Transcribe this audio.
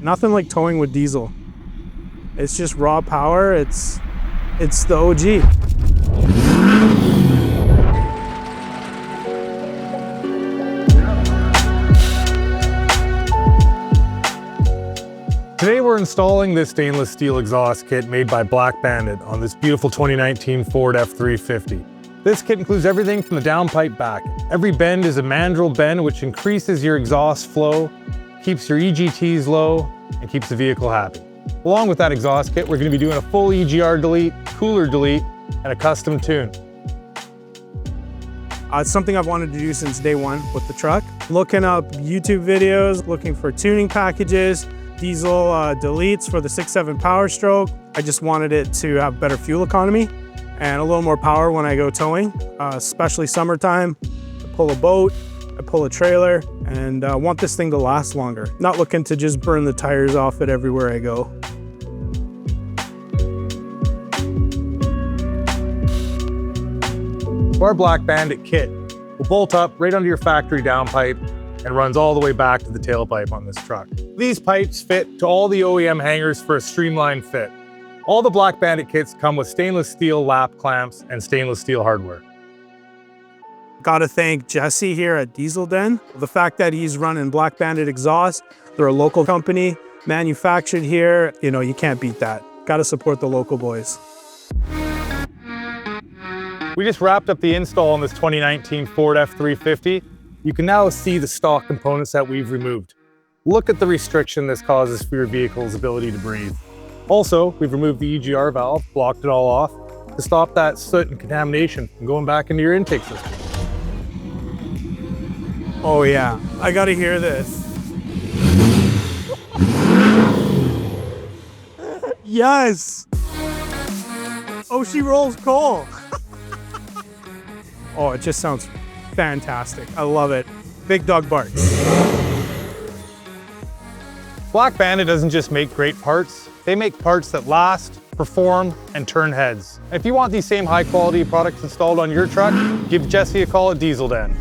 Nothing like towing with diesel. It's just raw power. It's the OG. Today we're installing this stainless steel exhaust kit made by Black Bandit on this beautiful 2019 Ford F-350. This kit includes everything from the Downpipe-Back. Every bend is a mandrel bend which increases your exhaust flow, keeps your EGTs low, and keeps the vehicle happy. Along with that exhaust kit, we're going to be doing a full EGR delete, cooler delete, and a custom tune. It's something I've wanted to do since day one with the truck. Looking up YouTube videos, looking for tuning packages, diesel deletes for the 6.7 Powerstroke. I just wanted it to have better fuel economy and a little more power when I go towing, especially summertime. I pull a boat, I pull a trailer, and I want this thing to last longer. Not looking to just burn the tires off it everywhere I go. Our Black Bandit kit will bolt up right under your factory downpipe and runs all the way back to the tailpipe on this truck. These pipes fit to all the OEM hangers for a streamlined fit. All the Black Bandit kits come with stainless steel lap clamps and stainless steel hardware. Gotta thank Jesse here at Diesel Den. The fact that he's running Black Bandit exhaust, they're a local company, manufactured here, you can't beat that. Gotta support the local boys. We just wrapped up the install on this 2019 Ford F-350. You can now see the stock components that we've removed. Look at the restriction this causes for your vehicle's ability to breathe. Also, we've removed the EGR valve, blocked it all off, to stop that soot and contamination from going back into your intake system. Oh yeah, I gotta hear this. Yes! Oh, she rolls coal. Oh, it just sounds fantastic. I love it. Big dog barks. Black Bandit doesn't just make great parts, they make parts that last, perform, and turn heads. If you want these same high quality products installed on your truck, give Jesse a call at Diesel Den.